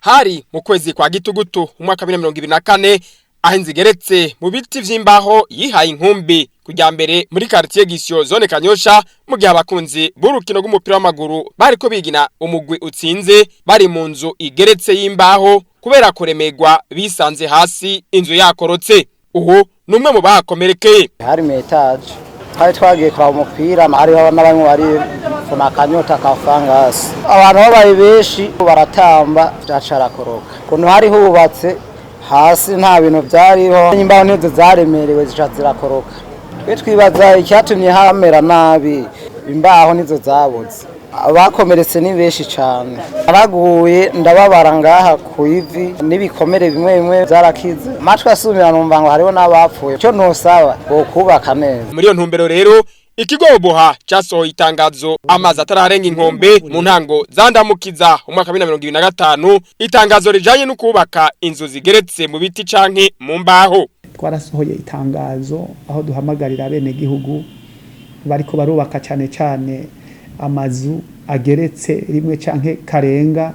hari mu kwezi kwa Gitugutu umwaka wa 2024 aho inzu igeretse mu biti vy'imbaho yihaye inkumbi kujya mbere muri quartier Gisyo zone Kanyosha mu gihe abakunzi b'urukino rw'umupira w'amaguru bariko bigina umugwi utsinze bari mu nzu igeretse y'imbaho kubera kuremegwa bisanze hasi inzu yakorotse. Uhu numwe mu bahakomerekeye. Hari mu etage twari twagiye kwa umupira hariho n'abamwe bari funa kanyota kafangasi, abantu babaye benshi baratamba byacarakoroka kuntu hari hubatse hasi nta bintu byariho, imbaho nizo zaremerewe zica zirakoroka. Twe twibaza icyatumye hamera nabi, imbaho nizo zabuze. Abakomeretse ni benshi cyane, araguye ndababara ngaha ku ivi n'ibikomere bimwe bimwe byarakize. Matwe asumira numva ngo hariho n'abapfuye, cyo ntusaba ngo kubaka neza. Muri iyo ntumbero rero ikigo Oboha cyasohoye itangazo amazi atararenga inkombe mu ntango zandamukiza umwaka wa 2025, itangazo rijanye no kubaka inzu zigeretse mu biti canke mu mbaho. Twarasohoye itangazo aho duhamagarira bene gihugu bariko barubaka cyane amazu ageretse rimwe canke karenga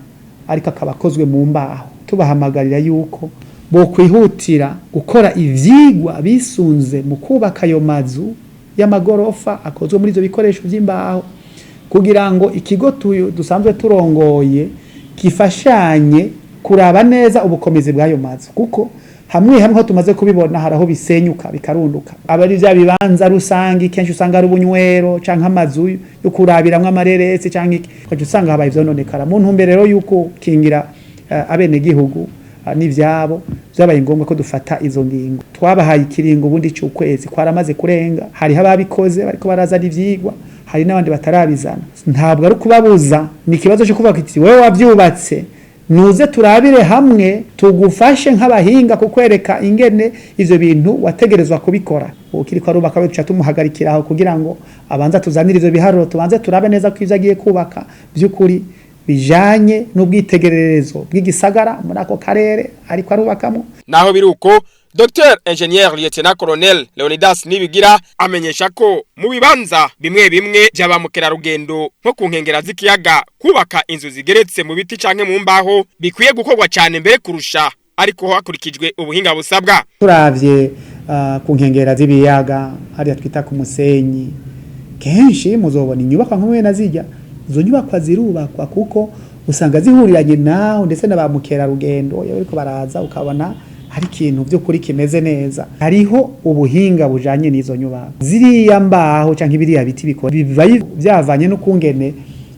ariko akabakozwe mu mbaho, tubahamagarira yuko bo kwihutira gukora ivyigwa bisunze mu kubaka ayo mazu y'amagorofa akozwe muri izo bikoresho by'imbaho kugira ngo ikigo dusanzwe turongoye kifashanye kuraba neza ubukomezi bw'ayo mazu, kuko hamwe ho tumaze kubibona haraho bisenyuka bikarunduka. Abari vya bibanza rusangi kenshi usanga ari ubunywero canke amazu yo kurabiramwe amareretse canke kwaje usanga habaye vyononekara. Mu ntumbero rero yuko kingira abene gihugu n'ivyabo byabaye ngombwa ko dufata izo ngingo. Twabahaye ikiringo ubundi cy'ukwezi kwaramaze kurenga, hari hababikoze bariko baraza ivyigwa, hari n'abandi batarabizana. Ntabwo ari kubabuza, ni kibazo cyo kuvuga iti wewe wavyubatse nuze turabire hamwe tugufashe nk'abahinga kukwereka ingene ivyo bintu wategerezwa kubikora. Ukiriko arubaka we tuca tumuhagarikiraho kugira ngo abanza tuzanire ivyo biharuro tubanze turabe neza ko ivyo agiye kubaka by'ukuri bijanye n'ubwitegererezo bw'igisagara muri ako karere ariko arubakamo. Naho biruko Dr. Engineer Lieutenant Colonel Leonidas Nibigira amenyesha ko mu bibanza bimwe bimwe by'abamukera rugendo nko ku nkengera z'ikiyaga kubaka inzu zigeretse mu biti canke mu mbaho bikwiye gukorwa cyane mbere kurusha ariko hakurikijwe ubuhinga busabwa. Turavye ku nkengera z'ibiyaga hariya twita ku Musenyi, kenshi muzobona inyubako nk'umwe nazijya izo nyubako zirubakwa kuko usanga zihuriranye naho ndetse n'abamukera rugendo ariko baraza ukabona hari ikintu byo kuri kimeze neza. Hariho ubuhinga bujanye n'izo nyubako ziriya mbaho canke ibiriya biti bikora byavanye no kungene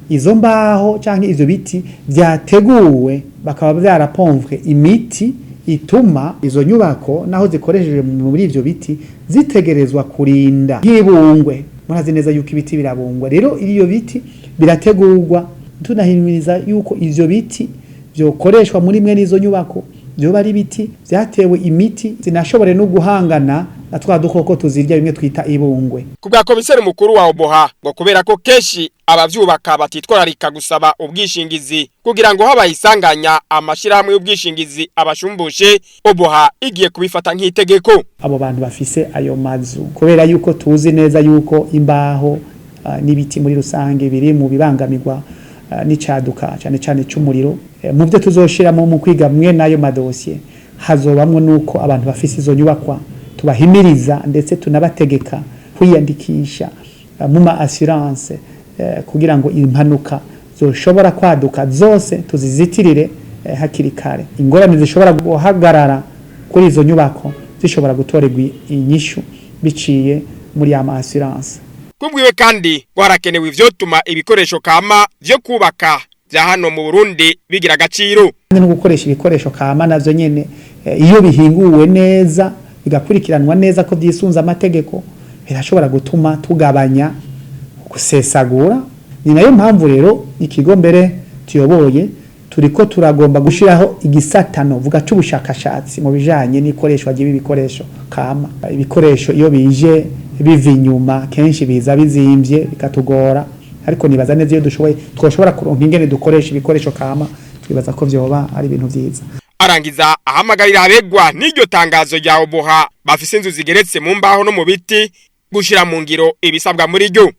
izo mbaho canke ivyo biti byateguwe bakaba byarapomvwe imiti ituma izo nyubako naho zikoresheje muri ivyo biti zitegerezwa kurinda nk'ibungwe. Murazi neza yuko ibiti birabungwa, rero iyo biti birategurwa. Tunahimiriza yuko ivyo biti byokoreshwa muri mwe n'izo nyubako byo bari biti byatewe imiti zinashobore no guhangana na twa dukoko tuzirya bimwe twita ibungwe. Kubwa komiseri mukuru wa Oboha ngo kubera ko keshi abavyubaka batitwararika gusaba ubwishingizi kugira ngo habayisanganya amashirahamwe y'ubwishingizi abashumbushe, Oboha igiye kubifata nk'itegeko. Abo bantu bafise ayo mazu kubera yuko tuzi neza yuko imbaho n'ibiti muri rusange biri mu bibangamirwa n'icaduka cyane cy'umuriro. Mu byo tuzoshiramo mu kwiga mwe nayo madosiye hazobamwe nuko abantu bafise izo nyubakwa tubahimiriza ndetse tunabategeka kwiyandikisha mu ma assurance kugira ngo impanuka zoshobora kwaduka zose tuzizitirire hakiri kare. Ingorane zishobora guhagarara kuri izo nyubako zishobora gutorerwa inyishu biciye muri ama assurance. Kubwiwe kandi gwarakenewe ivyotuma ibikoresho kama byo kubaka bya hano mu Burundi bigira agaciro. No gukoresha ibikoresho kama navyo nyene iyo bihinguwe neza bigakurikiranwa neza ko byisunza amategeko birashobora gutuma tugabanya gusesagura. Ni nayo mpamvu rero ikigo mbere tuyoboye turiko turagomba gushiraho igisatano vuga cy'ubushakashatsi mu bijanye n'ikoreshwa ry'ibikoresho kama. Ibikoresho iyo bije biva inyuma kenshi biza bizimvye bikatugora, ariko nibaza neza iyo twoshobora kuronka ingene dukoresha ibikoresho kama twibaza ko vyoba ari ibintu vyiza. Arangiza ahamagarira abegwa n'iryo tangazo rya Oboha bafise inzu zigeretse mu mbaho no mu biti gushira mu ngiro ibisabwa muri ryo.